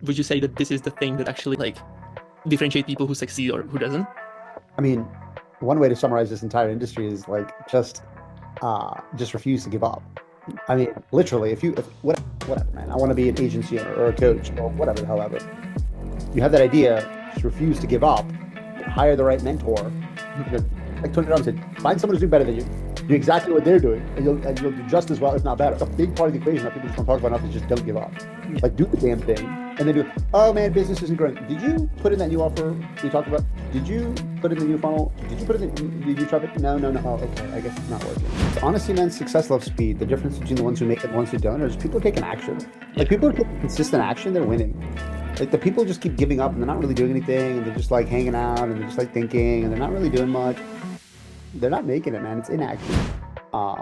Would you say that this is the thing that actually like differentiate people who succeed or who doesn't? I mean, one way to summarize this entire industry is like just refuse to give up. I mean, literally, if whatever, man, I want to be an agency owner or a coach or whatever the hell ever. You have that idea, just refuse to give up. Hire the right mentor. You know, like Tony Robbins said, find someone who's doing better than you. Do exactly what they're doing, and you'll do just as well, if not better. It's a big part of the equation that people just don't talk about enough is just don't give up. Yeah. Like do the damn thing, and then do. Oh man, business isn't growing. Did you put in that new offer we talked about? Did you put in the new funnel? Did you put in? Did you try it? No, no, no. Oh, okay. I guess it's not working. So honestly, man, success loves speed. The difference between the ones who make it and the ones who don't is people are taking action. Yeah. Like people are taking consistent action, they're winning. Like the people just keep giving up and they're not really doing anything and they're just like hanging out and they're just like thinking and they're not really doing much. They're not making it, man. It's inaction.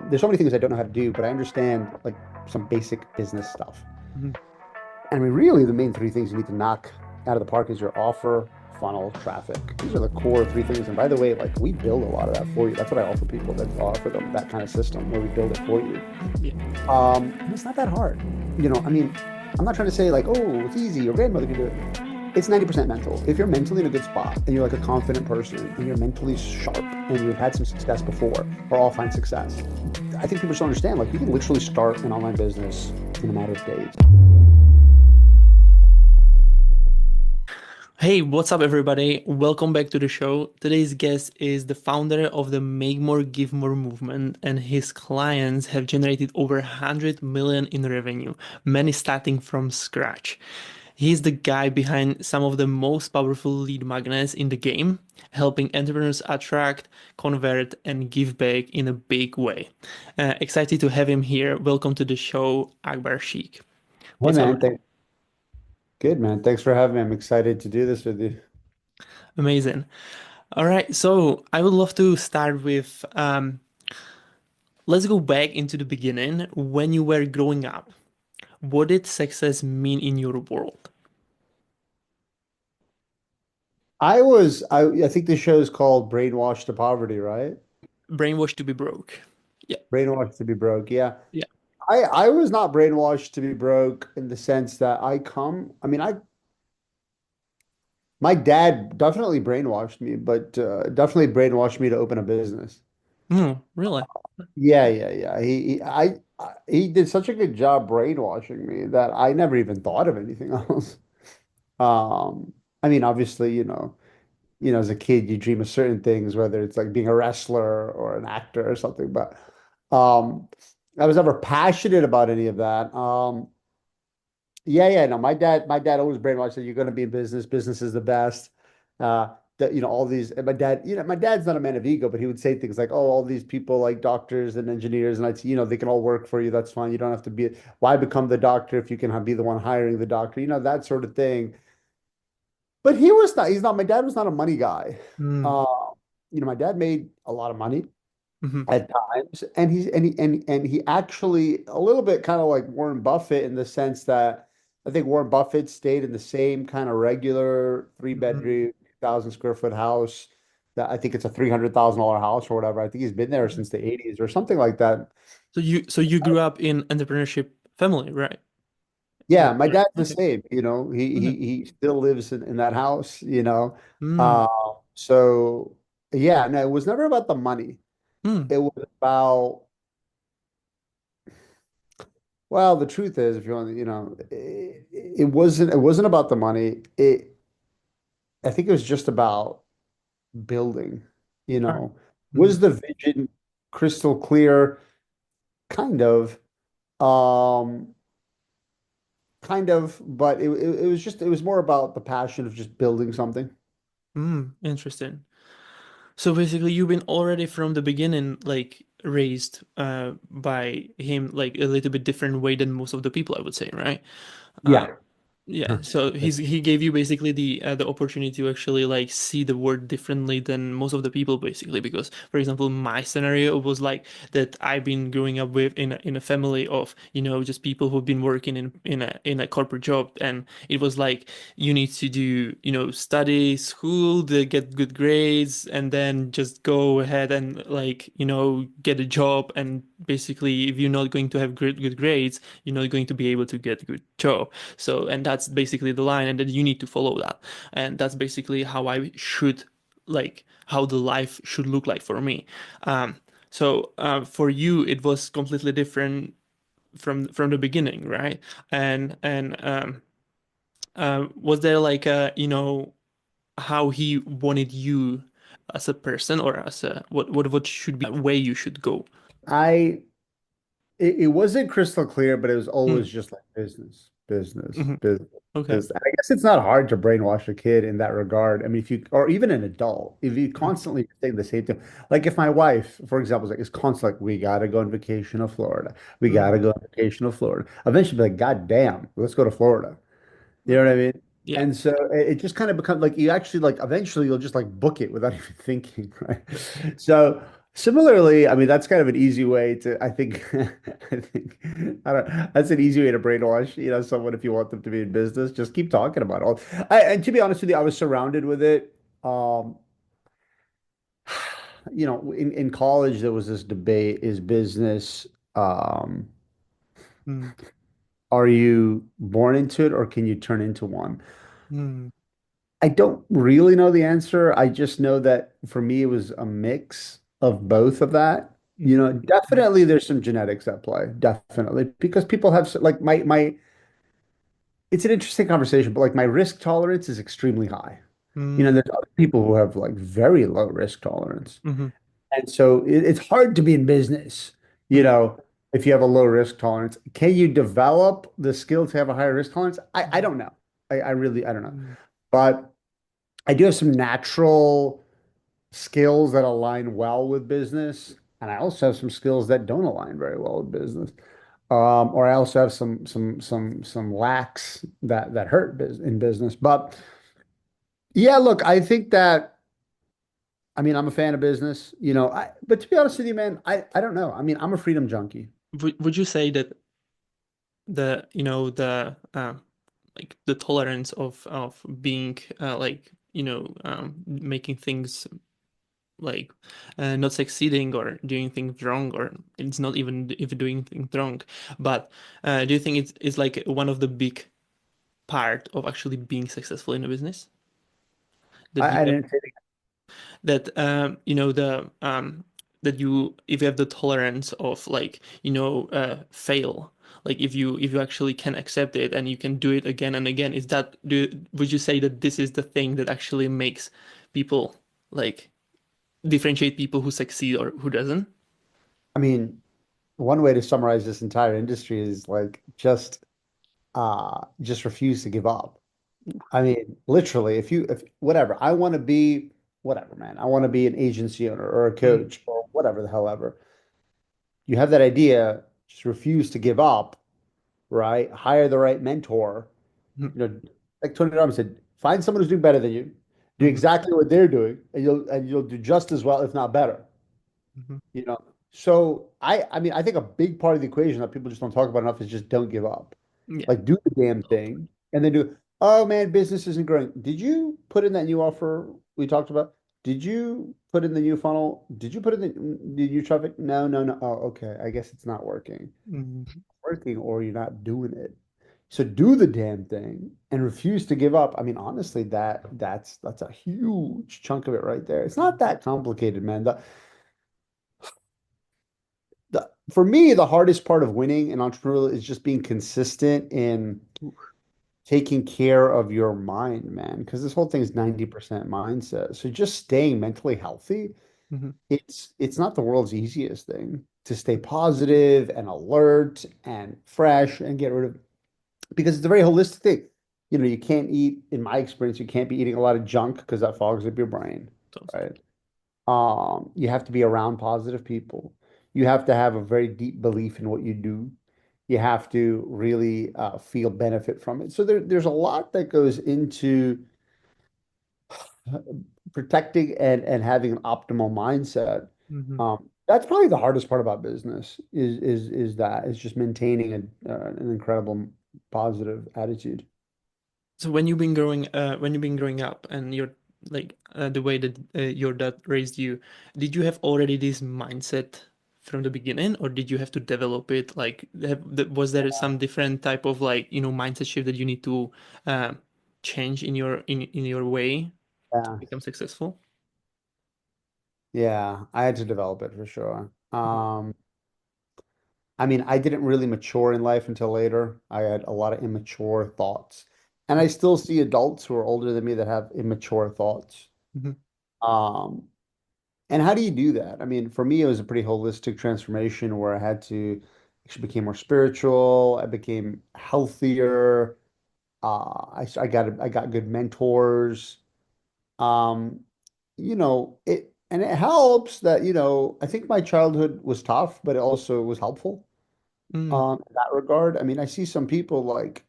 There's so many things I don't know how to do, but I understand like some basic business stuff. Mhm. And I mean, really, the main three things you need to knock out of the park is your offer, funnel, traffic. These are the core three things. And by the way, like we build a lot of that for you. That's what I offer people that offer them that kind of system where we build it for you. Yeah. And it's not that hard. I mean, I'm not trying to say like, oh, it's easy. Your grandmother can do it. It's 90% mental. If you're mentally in a good spot and you're like a confident person and you're mentally sharp and you've had some success before or all find success, I think people just don't understand. Like you can literally start an online business in a matter of days. Hey, what's up, everybody? Welcome back to the show. Today's guest is the founder of the Make More, Give More movement, and his clients have generated over 100 million in revenue, many starting from scratch. He's the guy behind some of the most powerful lead magnets in the game, helping entrepreneurs attract, convert, and give back in a big way. Excited to have him here. Welcome to the show, Akbar Sheikh. Hey What's up? man, good man. Thanks for having me. I'm excited to do this with you. Amazing. All right, so I would love to start with let's go back into the beginning when you were growing up. What did success mean in your world? I think the show is called Brainwashed to Poverty, right? Brainwashed to be broke. Yeah, Brainwashed to be broke. Yeah. yeah. I was not brainwashed to be broke in the sense that I mean, my dad definitely brainwashed me, but definitely brainwashed me to open a business. Really? Yeah, yeah, yeah. He did such a good job brainwashing me that I never even thought of anything else. I mean, obviously, as a kid, you dream of certain things, whether it's like being a wrestler or an actor or something, but um, I was never passionate about any of that. Yeah, yeah, no, my dad always brainwashed that you're going to be in business. Business is the best. That all these, and my dad's not a man of ego, but he would say things like, "Oh, all these people like doctors and engineers and IT, they can all work for you. That's fine. You don't have to be. Why become the doctor if you can be the one hiring the doctor? That sort of thing." But he was not. He's not. My dad was not a money guy. Mm, Uh, my dad made a lot of money hmm. at times, and he actually a little bit kind of like Warren Buffett in the sense that I think Warren Buffett stayed in the same kind of regular three Hmm. bedroom, 1,000 square foot house. That I think it's a $300,000 house or whatever. I think he's been there since the 80s or something like that. So you grew up in entrepreneurship family, right? Yeah, Like, my dad's the okay. same. He Okay. he he still lives in that house. Mm, Uh, so yeah, no, it was never about the money. mm, It was about Well, the truth is, if you want, it wasn't about the money. I think it was just about building, you all right. know. Mm, Was the vision crystal clear? Kind of. Um, kind of, but it was more about the passion of just building something. interesting. So basically, you've been already from the beginning, like raised by him, like a little bit different way than most of the people, I would say, right? Uh, Yeah. Yeah, so he gave you basically the opportunity to actually like see the world differently than most of the people basically because for example my scenario was like that I've been growing up with in a family of just people who've been working in a corporate job and it was like you need to do study school to get good grades and then just go ahead and like get a job and basically if you're not going to have good grades, you're not going to be able to get a good job. So, and that's basically the line, and then you need to follow that. And that's basically how I should like how the life should look like for me. Um, for you, it was completely different from the beginning, right? And was there like a, how he wanted you as a person or as a what should be way you should go? I it wasn't crystal clear, but it was Mm, always just like business, business, hmm. business, Okay. business. And I guess it's not hard to brainwash a kid in that regard. I mean, if you, or even an adult, if you Mm, constantly say the same thing, like if my wife, for example, is constantly like, we gotta go on vacation to Florida, we mm, gotta go on vacation to Florida. Eventually, be like, God damn, let's go to Florida. You know what I okay. mean? Yeah. And so it just kind of becomes like you actually like eventually you'll just like book it without even thinking, right? So similarly, I mean that's kind of an easy way to I think I think I don't that's an easy way to brainwash, someone if you want them to be in business. Just keep talking about it. And to be honest with you, I was surrounded with it. Um, in college there was this debate, is business um Mm, are you born into it or can you turn into one? mm, I don't really know the answer. I just know that for me, it was a mix of both of that. mm, mm, Definitely there's some genetics at play, definitely, because people have like it's an interesting conversation, but like my risk tolerance is extremely high. mm, There's other people who have like very low risk tolerance. mhm, And so it's hard to be in business, you mm, know, if you have a low risk tolerance. Can you develop the skill to have a higher risk tolerance? I mhm, don't know. I don't know. mm, But I do have some natural skills that align well with business, and I also have some skills that don't align very well with business. Or I also have some lacks that hurt in business. But yeah, look, I think that I mean I'm a fan of business, but to be honest with you, man, I don't know. I mean, I'm a freedom junkie. would you say that the like the tolerance of being making things like not succeeding or doing things wrong, or it's not even if doing things wrong, but do you think it's like one of the big part of actually being successful in a business, that you I have didn't say that the that you if you have the tolerance of like fail, like if you actually can accept it and you can do it again and again, is that would you say that this is the thing that actually makes people like differentiate people who succeed or who doesn't? I mean, one way to summarize this entire industry is like just refuse to give up. I mean, literally, if whatever, I want to be whatever, man. I want to be an agency owner or a Mm, coach or whatever the hell ever. You have that idea, just refuse to give up, right? Hire the right mentor. mm, You know, like Tony Robbins said, find someone who's doing better than you, do mhm, exactly what they're doing, and you'll do just as well, if not better. mhm. You know. So I mean, I think a big part of the equation that people just don't talk about enough is just don't give up. Yeah, Like do the damn thing and then do, oh man, business isn't growing. Did you put in that new offer we talked about? Did you put in the new funnel? Did you put in the new traffic? No, no, no. Oh, okay. I guess it's not working. mhm. Working or you're not doing it. So do the damn thing and refuse to give up. I mean, honestly, that's a huge chunk of it right there. It's not that complicated, man. For me, the hardest part of winning an entrepreneurial is just being consistent in Oof. taking care of your mind, man, because this whole thing is 90% mindset. So just staying mentally healthy, Mhm, it's not the world's easiest thing to stay positive and alert and fresh and get rid of because it's a very holistic thing. You can't eat, in my experience, you can't be eating a lot of junk because that fogs up your brain, totally. right? You have to be around positive people. You have to have a very deep belief in what you do. You have to really feel benefit from it. So there's a lot that goes into uh, protecting and having an optimal mindset. Mhm. That's probably the hardest part about business is that is just maintaining an incredible positive attitude. So when you've been growing up and you're like the way that your dad raised you, did you have already this mindset from the beginning, or did you have to develop it? Like, was there some different type of like, mindset shift that you need to uh, change in your way to Yeah. become successful? Yeah, I had to develop it for sure. Mhm. I mean, I didn't really mature in life until later. I had a lot of immature thoughts. And I still see adults who are older than me that have immature thoughts. Mhm. Um, and how do you do that? I mean, for me, it was a pretty holistic transformation where I had to actually became more spiritual. I became healthier. I got good mentors. Um, and it helps that, I think my childhood was tough, but it also was helpful. Mm, In that regard. I mean, I see some people like,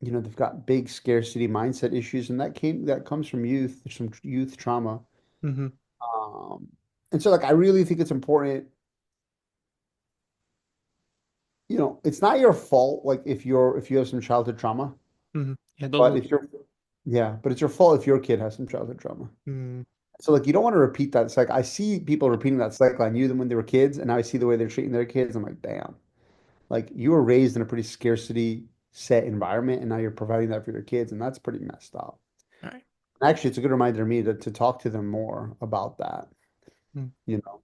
they've got big scarcity mindset issues, and that comes from youth, there's some youth trauma. mhm, Um, and so like I really think it's important, it's not your fault, like if you have some childhood trauma, mhm. Yeah, but those. if you're yeah, but it's your fault if your kid has some childhood trauma. Mm, So like you don't want to repeat that. It's like I see people repeating that cycle. I knew them when they were kids, and now I see the way they're treating their kids. I'm like, damn. Like you were raised in a pretty scarcity set environment, and now you're providing that for your kids, and that's pretty messed up. right. Actually, it's a good reminder to me to talk to them more about that, Mm. you know.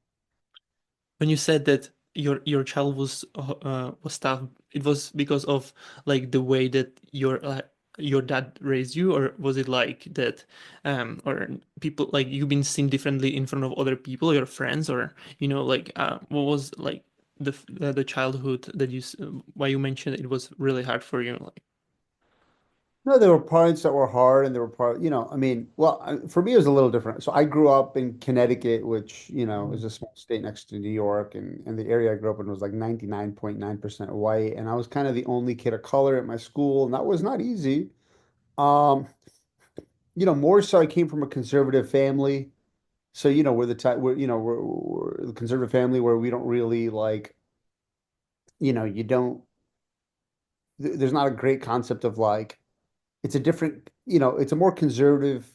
When you said that your child was tough, it was because of like the way that your dad raised you, or was it like that, or people like you've been seen differently in front of other people, your friends, or like what was like the childhood that why you mentioned it was really hard for you, like. No, there were parts that were hard, and there were part, I mean, well, for me, it was a little different. So I grew up in Connecticut, which, is Mhm. a small state next to New York, and the area I grew up in was like 99.9% white, and I was kind of the only kid of color at my school, and that was not easy. Um, more so I came from a conservative family. So, we're the type, we're the conservative family where we don't really like, you don't, there's not a great concept of like, it's a different, it's a more conservative.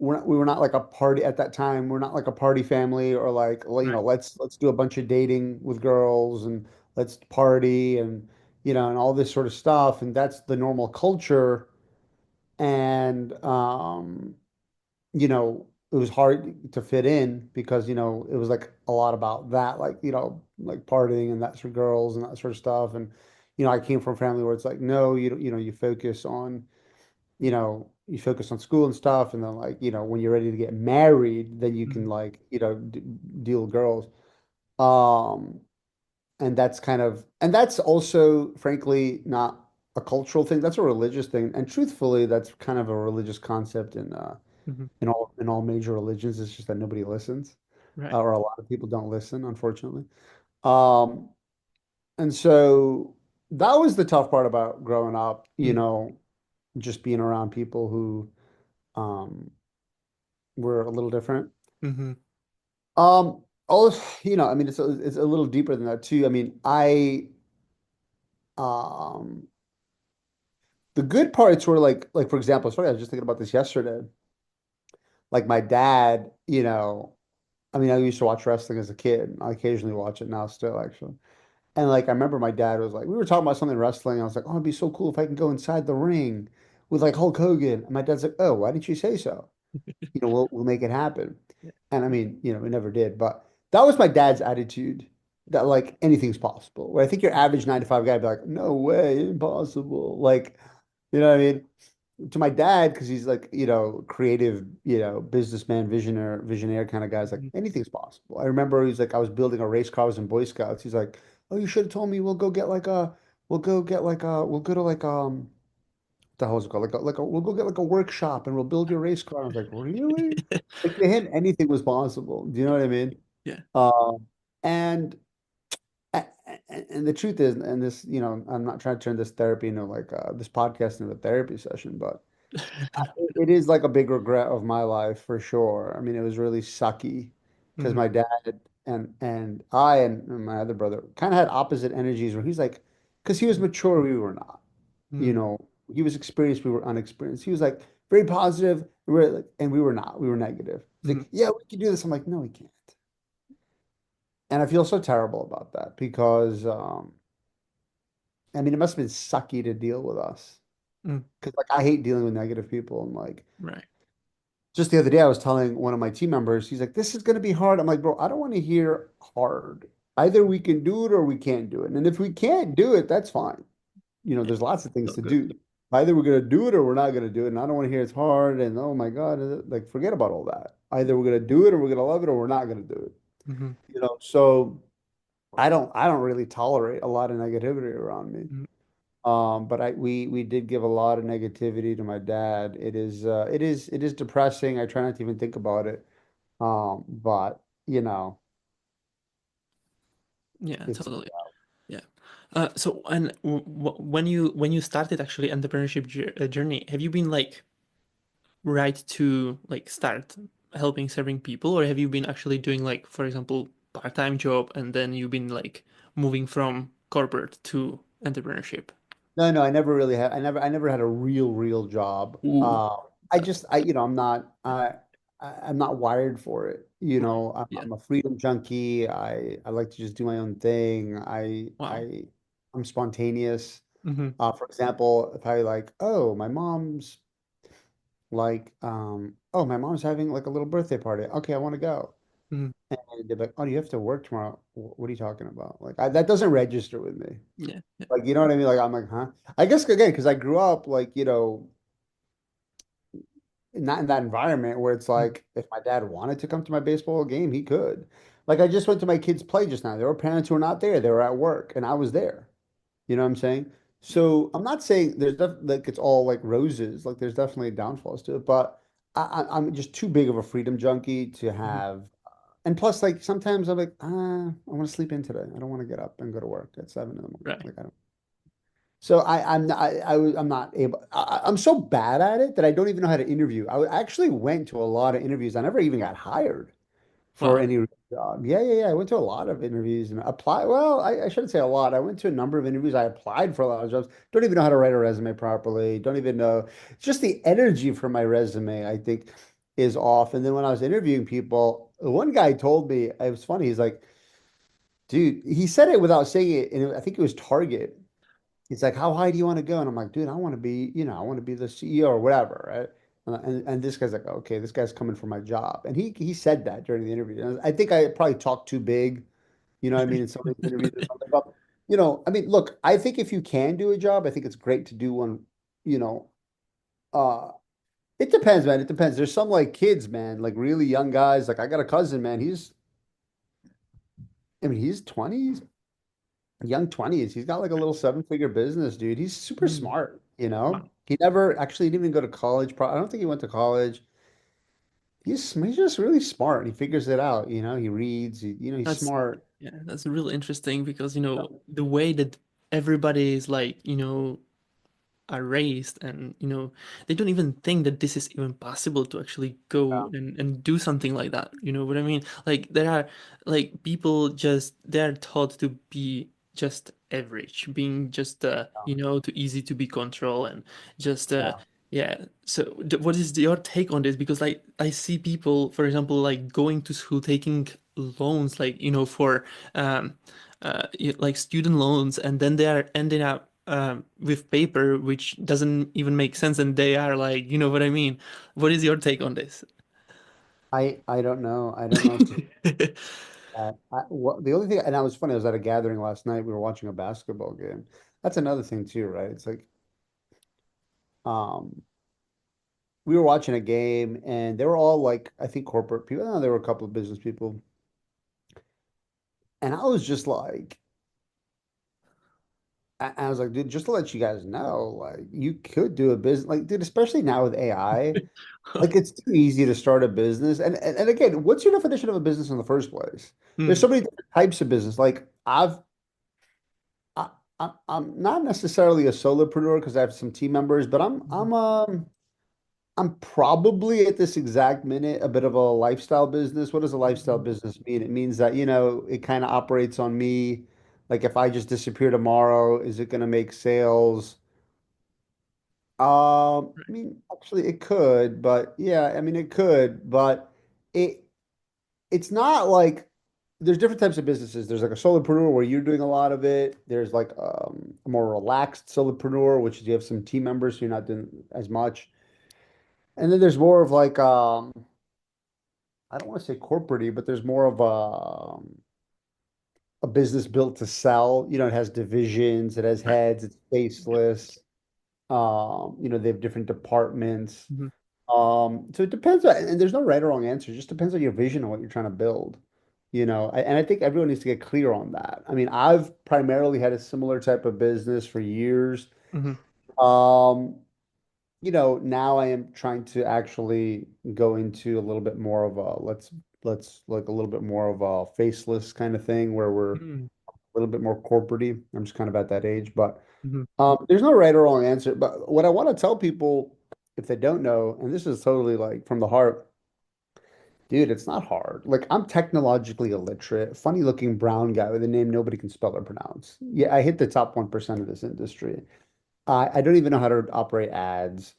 We were not like a party at that time. We're not like a party family or like, well, Right. let's do a bunch of dating with girls and let's party and, and all this sort of stuff. And that's the normal culture. And, it was hard to fit in because, it was like a lot about that, like, like partying and that sort of girls and that sort of stuff. And, I came from a family where it's like, no, you focus on school and stuff. And then like, when you're ready to get married, then you can Mhm. like, d deal with girls. Um, and that's also, frankly, not a cultural thing. That's a religious thing. And truthfully, that's kind of a religious concept Mhm. in all major religions. It's just that nobody listens, Right. or a lot of people don't listen, unfortunately. Um, and so that was the tough part about growing up, Mm. just being around people who um, were a little different. Mhm. Also, I mean, it's a little deeper than that too. I mean, um, the good parts were like for example, sorry, I was just thinking about this yesterday. Like my dad, I mean, I used to watch wrestling as a kid. I occasionally watch it now still, actually. And like I remember my dad was like, we were talking about something wrestling. I was like, oh, it'd be so cool if I can go inside the ring with like Hulk Hogan. And my dad's like, oh, why didn't you say so? We'll make it happen. Yeah. And I mean, we never did. But that was my dad's attitude that like anything's possible. Where I think your average 9 to 5 guy would be like, no way, impossible. Like, you know what I mean? To my dad, because he's like, creative, businessman, visionaire kind of guys, like Mhm. anything's possible. I remember he's like, I was building a race car, I was in Boy Scouts. He's like, oh, you should have told me we'll go to like what the hell is it called? We'll go get like a workshop and we'll build your race car. I was like, really? Like to him, anything was possible. Do you know what I mean? Yeah. Um, and and the truth is, and this, I'm not trying to turn this therapy into like this podcast into a therapy session, but it is like a big regret of my life for sure. I mean, it was really sucky because Mhm. my dad and I and my other brother kind of had opposite energies where he's like, because he was mature, we were not. You Mhm. know, he was experienced, we were unexperienced. He was like very positive, and we were not. We were negative. He's Mhm. like, yeah, we can do this. I'm like, no, we can't. And I feel so terrible about that because I mean, it must have been sucky to deal with us Mm, because like I hate dealing with negative people and like right. just the other day I was telling one of my team members, he's like, "This is going to be hard." I'm like, "Bro, I don't want to hear hard. Either we can do it or we can't do it. And if we can't do it, that's fine. You know, Yeah. there's lots of things So to good. do. Either we're going to do it or we're not going to do it. And I don't want to hear it's hard and oh my God, like forget about all that. Either we're going to do it or we're going to love it or we're not going to do it. Hmm. You know, so I don't really tolerate a lot of negativity around me. But we did give a lot of negativity to my dad. It is depressing. I try not to even think about it. But you know, Yeah, it's totally. Yeah. So, and when you started actually entrepreneurship journey, have you been like right to like start helping serving people, or have you been actually doing like, for example, part-time job and then you've been like moving from corporate to entrepreneurship? no, no. I never really had. I never had a real job. Ooh, I just, I'm not wired for it. You right. know, I'm, Yeah. I'm a freedom junkie. I like to just do my own thing. Wow. I'm spontaneous. Hmm. For example, if I like, oh, my mom's having like a little birthday party. Okay, I want to go. Hmm. And they're like, oh, you have to work tomorrow. What are you talking about? Like, that doesn't register with me. Yeah. Yeah. Like, you know what I mean? Like, I'm like, huh? I guess again, because I grew up like, not in that environment where it's Mhm. like, if my dad wanted to come to my baseball game, he could. Like, I just went to my kids' play just now. There were parents who were not there. They were at work, and I was there. You know what I'm saying? Yeah. So I'm not saying like it's all like roses. Like there's definitely downfalls to it, but I'm just too big of a freedom junkie to Mhm. have. And plus, like sometimes I'm like, I want to sleep in today. I don't want to get up and go to work at 7 in the morning. Right. Like I don't. So I'm not able. I'm so bad at it that I don't even know how to interview. I actually went to a lot of interviews. I never even got hired for Wow. any job. Yeah, yeah, yeah. I went to a lot of interviews and apply. Well, I shouldn't say a lot. I went to a number of interviews. I applied for a lot of jobs. Don't even know how to write a resume properly. Don't even know. It's just the energy for my resume, I think, is off. And then when I was interviewing people, one guy told me, it was funny. He's like, dude, he said it without saying it. And I think it was Target. He's like, how high do you want to go? And I'm like, dude, I want to be, I want to be the CEO or whatever, right? And this guy's like, okay, this guy's coming for my job. And he said that during the interview. And I think I probably talked too big, you know what I mean, in some of these interviews or something. But, I mean, look, I think if you can do a job, I think it's great to do one, you know, uh, it depends, man. It depends. There's some like kids, man, like really young guys. Like I got a cousin, man. He's 20s, young 20s. He's got like a little seven-figure business, dude. He's super Mm. smart, you know? Wow. He never actually didn't even go to college. I don't think he went to college. He's just really smart. He figures it out, you know? He reads, he's That's smart. yeah, that's real interesting because the way that everybody is like, are raised and they don't even think that this is even possible to actually Yeah, go and do something like that, you know what I mean? Like there are like people just they're taught to be just average, being just too easy to be controlled and just yeah. yeah. So what is your take on this? Because like I see people, for example, like going to school taking loans like for um like student loans, and then they are ending up with paper which doesn't even make sense, and they are like, you know what I mean? What is your take on this? I don't know. I don't know if to that. The only thing, and I was funny, I was at a gathering last night. We were watching a basketball game. That's another thing too, right? It's like, um, we were watching a game and they were all like, I think corporate people. No, there were a couple of business people. And I was just like, I was like, dude, just to let you guys know, like you could do a business, like, dude, especially now with AI, like it's too easy to start a business. And again, what's your definition of a business in the first place? There's Hmm. so many different types of business. Like I, I'm not necessarily a solopreneur because I have some team members, but I'm probably at this exact minute a bit of a lifestyle business. What does a lifestyle Mhm. business mean? It means that, it kind of operates on me. Like if I just disappear tomorrow, is it going to make sales? I Right. mean, actually it could, but yeah, I mean it could, but it it's not like there's different types of businesses. There's like a solopreneur where you're doing a lot of it. There's like a more relaxed solopreneur, which is you have some team members, so you're not doing as much. And then there's more of like I don't want to say corporate but there's more of a business built to sell. You know, it has divisions, it has Right. heads, it's Yeah. faceless. They have different departments. Mhm. So it depends and there's no right or wrong answer. It just depends on your vision and what you're trying to build. And I think everyone needs to get clear on that. I mean, I've primarily had a similar type of business for years. Mhm. Um, now I am trying to actually go into a little bit more of a let's like a little bit more of a faceless kind of thing where we're a Mhm. little bit more corporate-y. I'm just kind of at that age, but Mhm. there's no right or wrong answer. But what I want to tell people, if they don't know, and this is totally like from the heart, dude, it's not hard. Like I'm technologically illiterate, funny looking brown guy with a name nobody can spell or pronounce. Yeah, I hit the top 1% of this industry. I don't even know how to operate ads.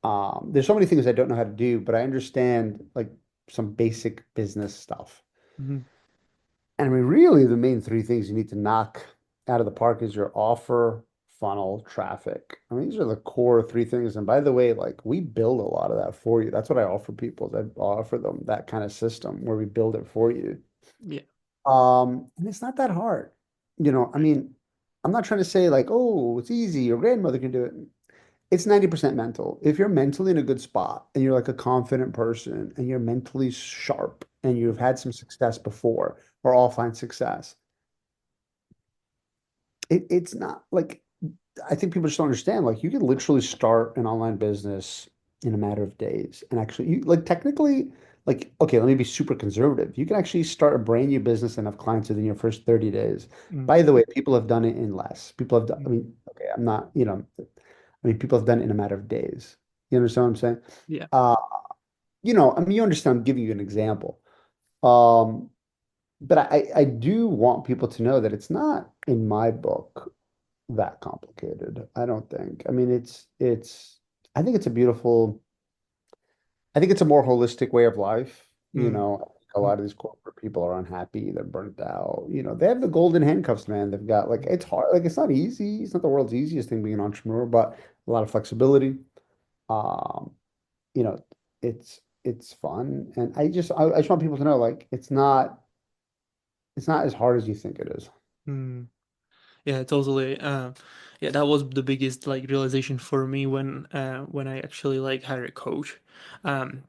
There's so many things I don't know how to do, but I understand like some basic business stuff. Mhm. And I mean, really, the main three things you need to knock out of the park is your offer, funnel, traffic. I mean, these are the core three things. And by the way, like we build a lot of that for you. That's what I offer people. I offer them that kind of system where we build it for you. Yeah. And it's not that hard. I mean, I'm not trying to say like, oh, it's easy. Your grandmother can do it. It's 90% mental. If you're mentally in a good spot and you're like a confident person and you're mentally sharp and you've had some success before or offline success, it's not like I think people just don't understand. Like you can literally start an online business in a matter of days. And actually you like technically like okay, let me be super conservative. You can actually start a brand new business and have clients within your first 30 days. Mhm. By the way, people have done it in less. People have done, I Mhm. mean, okay, I'm not, I mean, people have done it in a matter of days. You understand what I'm saying? Yeah. Uh, I mean, you understand, I'm giving you an example. Um, but I do want people to know that it's not in my book that complicated. I don't think. I mean, I think it's a beautiful, I think it's a more holistic way of life. Mhm. I think a lot of these corporate people are unhappy, they're burnt out. They have the golden handcuffs, man. They've got like it's hard, like it's not easy. It's not the world's easiest thing being an entrepreneur, but a lot of flexibility. Um, you know, it's fun. And I just want people to know like it's not as hard as you think it is. Mhm. Yeah, totally. Yeah, that was the biggest like realization for me when I actually like hired a coach. Um,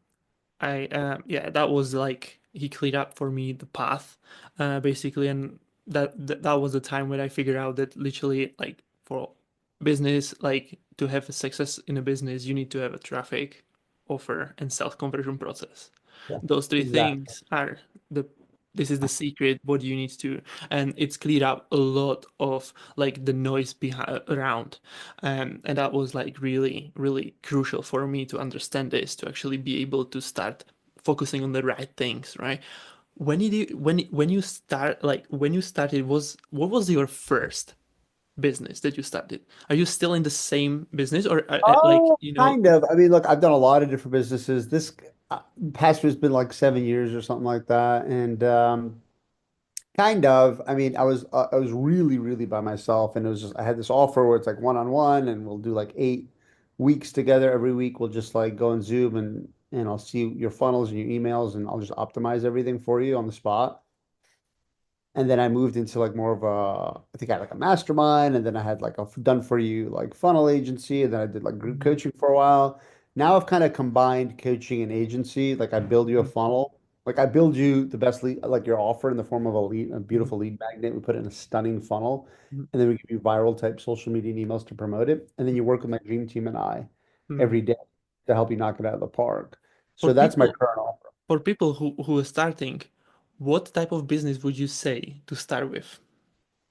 yeah, that was like he cleared up for me the path, basically, and that was the time when I figured out that literally like for business, like to have a success in a business, you need to have a traffic, offer, and sales conversion process. Yeah, Those three exactly. things are the this is the secret what you need to, and it's cleared up a lot of like the noise behind around, and that was like really really crucial for me to understand this, to actually be able to start focusing on the right things, right? When you start, like when you started, was what was your first business that you started? Are you still in the same business, or like Oh, kind of. I mean, look, I've done a lot of different businesses. This past year's been like 7 years or something like that, and kind of. I mean, I was really, really by myself, and it was just I had this offer where it's like one-on-one, and we'll do like 8 weeks together. Every week, we'll just like go on Zoom, and I'll see your funnels and your emails, and I'll just optimize everything for you on the spot. And then I moved into like more of I think I had like a mastermind, and then I had like a done for you like funnel agency, and then I did like group Mhm. coaching for a while. Now I've kind of combined coaching and agency. Like I build you a Mhm. funnel, like I build you the best lead, like your offer in the form of a Mhm. beautiful lead magnet. We put it in a stunning funnel, Mhm. and then we give you viral type social media and emails to promote it. And then you work with my dream team and I Mhm. every day to help you knock it out of the park. for So that's my people current offer. for people who are starting, what type of business would you say to start with?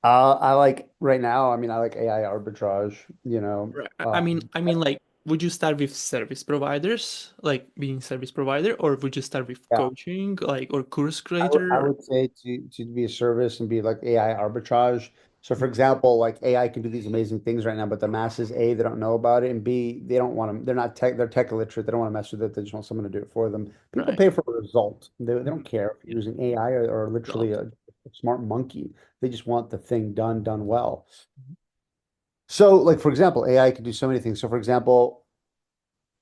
I like right now. I mean, I like AI arbitrage. Right. I mean, like, would you start with service providers, like being service provider, or would you start with Yeah. coaching, like, or course I creator? would say to be a service and be like AI arbitrage. So for Mhm. example, like AI can do these amazing things right now, but the masses, A, they don't know about it, and B, they don't want to, they're tech illiterate. They don't want to mess with it. They just want someone to do it for them. People Right. pay for a result. They don't Mhm. care if Yeah. you're using AI or literally Result. smart monkey. They just want the thing done well. So, like for example, AI can do so many things. So, for example,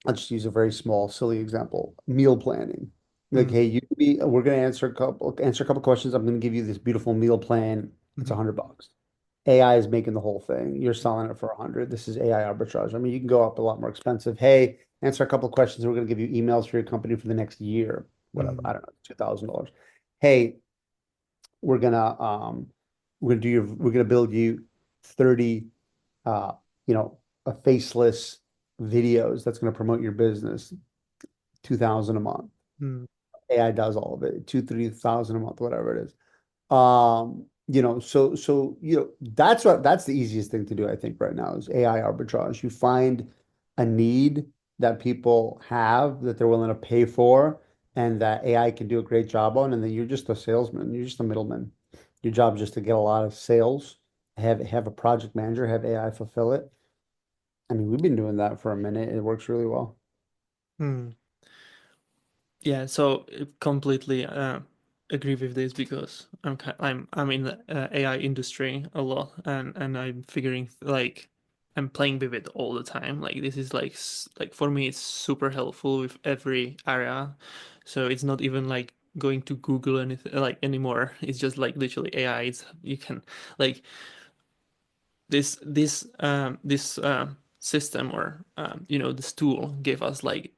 I'll just use a very small, silly example, meal planning. Like, Mm, hey, we're gonna answer a couple questions. I'm gonna give you this beautiful meal plan. It's mhm, $100. AI is making the whole thing. You're selling it for 100. This is AI arbitrage. I mean, you can go up a lot more expensive. Hey, answer a couple of questions. We're gonna give you emails for your company for the next year. Whatever. mhm, I don't know, $2,000. Hey, we're gonna um we're gonna build you 30 uh you know a faceless videos that's gonna promote your business, 2,000 a month. mm, AI does all of it, 3,000 a month, whatever it is. That's the easiest thing to do, I think, right now is AI arbitrage. You find a need that people have that they're willing to pay for and that AI can do a great job on, and then you're just a salesman, you're just a middleman. Your job is just to get a lot of sales, have a project manager, have AI fulfill it. I mean, we've been doing that for a minute. It works really well. mm. Yeah, so completely agree with this because I'm in the AI industry a lot, and I'm figuring like I'm playing with it all the time. Like this is like like for me it's super helpful with every area. So it's not even like going to Google anything like anymore. It's just like literally AI. It's you can like this system or this tool gave us like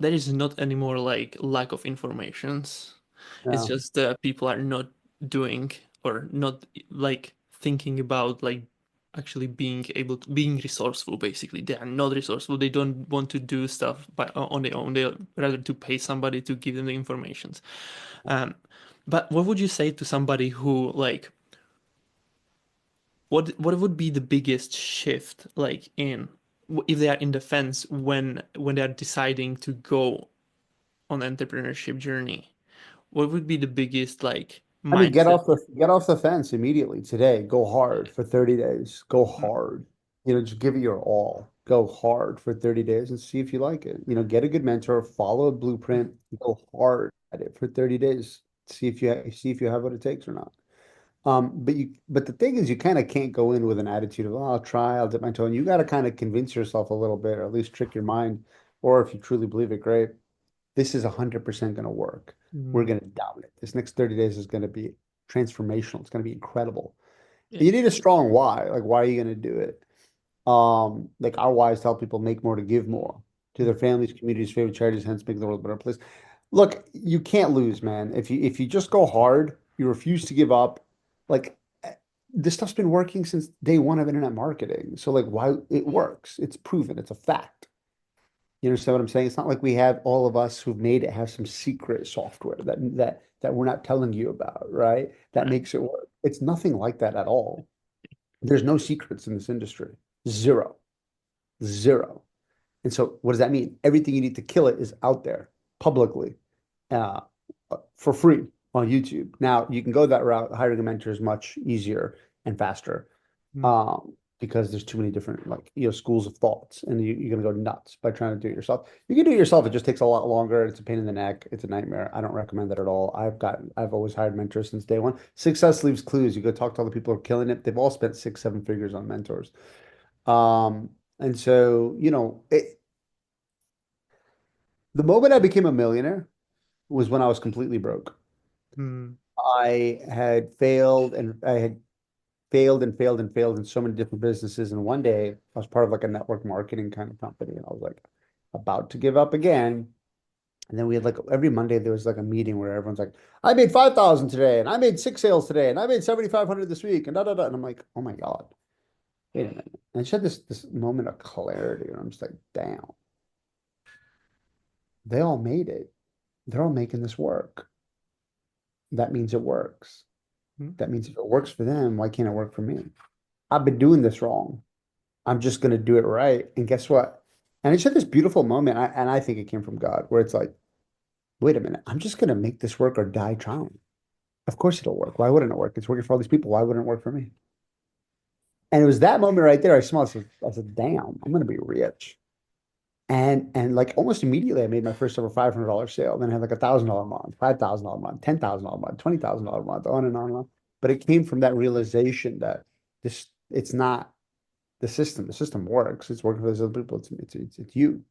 there is not anymore like lack of informations. It's Yeah. just people are not doing or not like thinking about like actually being able to being resourceful. Basically they are not resourceful. They don't want to do stuff on their own. They rather to pay somebody to give them the informations. Um but what would you say to somebody who like what would be the biggest shift like in if they are in the fence when they are deciding to go on entrepreneurship journey? What would be the biggest like I mean, mindset? get off the fence immediately today. Go hard for 30 days. Go Mm, hard. Just give it your all. Go hard for 30 days and see if you like it. Get a good mentor, follow a blueprint, go hard at it for 30 days. See if you have what it takes or not. But the thing is you kind of can't go in with an attitude of, oh, I'll try, I'll dip my toe in. You got to kind of convince yourself a little bit, or at least trick your mind, or if you truly believe it, great. This is 100% going to work. We're mm, going to dominate. This next 30 days is going to be transformational. It's going to be incredible. yeah. And you need a strong why. Like, why are you going to do it? Like our whys help people make more to give more to Mm, their families, communities, favorite charities, hence making the world a better place. Look, you can't lose, man. If you just go hard, you refuse to give up. Like this stuff's been working since day one of internet marketing. So like why it works. It's proven. It's a fact. You understand what I'm saying? It's not like we have all of us who've made it have some secret software that we're not telling you about, right? That right. makes it work. It's nothing like that at all. There's no secrets in this industry. Zero. Zero. And so what does that mean? Everything you need to kill it is out there publicly, uh, for free on YouTube. Now you can go that route. Hiring a mentor is much easier and faster, Mm, because there's too many different schools of thoughts, and you're gonna go nuts by trying to do it yourself. You can do it yourself. It just takes a lot longer. It's a pain in the neck. It's a nightmare. I don't recommend that at all. I've always hired mentors since day one. Success leaves clues. You go talk to other people who are killing it. They've all spent 6, 7 figures on mentors. And so, the moment I became a millionaire was when I was completely broke. mm, I had failed and failed and failed in so many different businesses. And one day I was part of like a network marketing kind of company. And I was like about to give up again. And then we had like every Monday there was like a meeting where everyone's like, I made 5,000 today, and I made 6 sales today, and I made 7,500 this week, and da da da. And I'm like, oh my God, wait a minute. And I just had this moment of clarity, and I'm just like, damn, they all made it. They're all making this work. That means it works. mm, That means if it works for them, why can't it work for me? I've been doing this wrong. I'm just going to do it right. And guess what? And it's just this beautiful moment. And I think it came from God, where it's like, wait a minute, I'm just going to make this work or die trying. Of course it'll work. Why wouldn't it work? It's working for all these people. Why wouldn't it work for me? And it was that moment right there. I said, damn, I'm going to be rich. And like almost immediately, I made my first ever $500 sale. Then I had like $1,000 month, $5,000 month, $10,000 month, $20,000 month, on and on and on. but it came from that realization that it's not the system. The system works. It's working for those other people. It's you.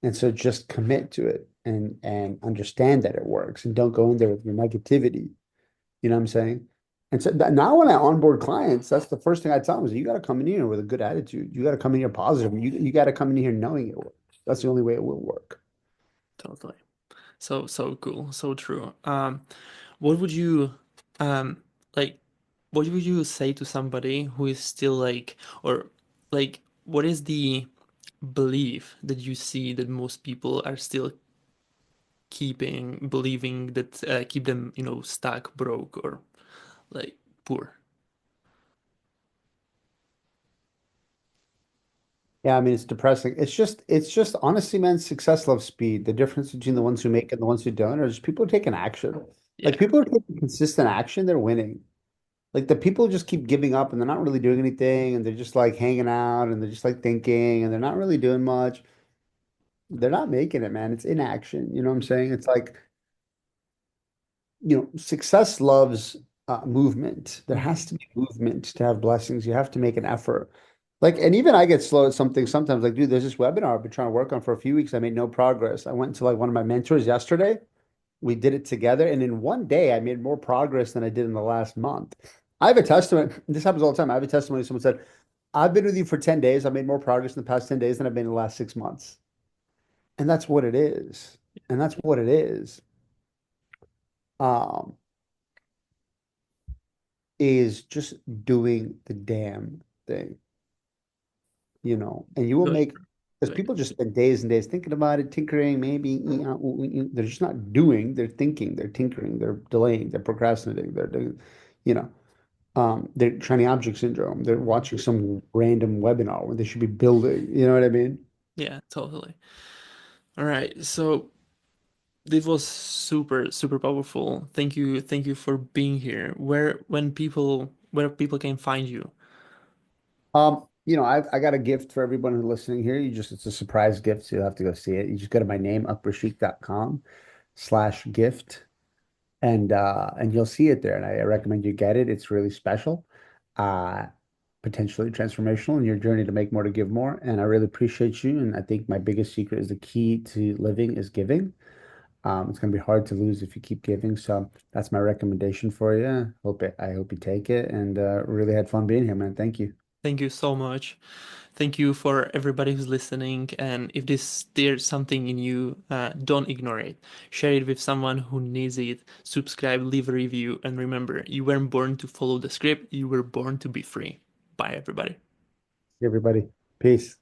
And so just commit to it and understand that it works and don't go in there with your negativity. You know what I'm saying? And so now when I onboard clients, that's the first thing I tell them is you got to come in here with a good attitude. You got to come in here positive. You got to come in here knowing it works. That's the only way it will work. Totally. So cool. So true. What would you um like what would you say to somebody who is still like or like what is the belief that you see that most people are still keeping believing that keep them, stuck, broke or like poor? Yeah, I mean, it's depressing. It's just honestly, man, success loves speed. The difference between the ones who make it and the ones who don't are just people are taking action. Like Yeah. people are taking consistent action, they're winning. Like the people just keep giving up and they're not really doing anything and they're just like hanging out and they're just like thinking and they're not really doing much. They're not making it, man. It's inaction. You know what I'm saying? It's like, success loves movement. There has Mhm. to be movement to have blessings. You have to make an effort. Like, and even I get slow at something sometimes. Like, dude, there's this webinar I've been trying to work on for a few weeks. I made no progress. I went to like one of my mentors yesterday. We did it together, and in one day, I made more progress than I did in the last month. I have a testament. This happens all the time. I have a testimony. Someone said, I've been with you for 10 days. I made more progress in the past 10 days than I've made in the last 6 months. And that's what it is. And that's what it is. Um, is just doing the damn thing, and you will Doing, make, because doing people just spend days and days thinking about it, tinkering, maybe, they're just not doing, they're thinking, they're tinkering, they're delaying, they're procrastinating, they're doing, you know, they're shiny object syndrome. They're watching some random webinar when they should be building. You know what I mean? yeah, totally. All right. So this was super, super powerful. Thank you for being here. Where people can find you. I got a gift for everyone who's listening here. It's a surprise gift, so you'll have to go see it. You just go to my name, akbarsheikh.com/gift. And you'll see it there. And I recommend you get it. It's really special, uh, potentially transformational in your journey to make more, to give more. And I really appreciate you. And I think my biggest secret is the key to living is giving. It's going to be hard to lose if you keep giving. So that's my recommendation for you. I hope you take it. And really had fun being here, man. Thank you. Thank you so much. Thank you for everybody who's listening. And if this stirs something in you, don't ignore it. Share it with someone who needs it. Subscribe, leave a review, and remember, you weren't born to follow the script. You were born to be free. Bye, everybody. Everybody, peace.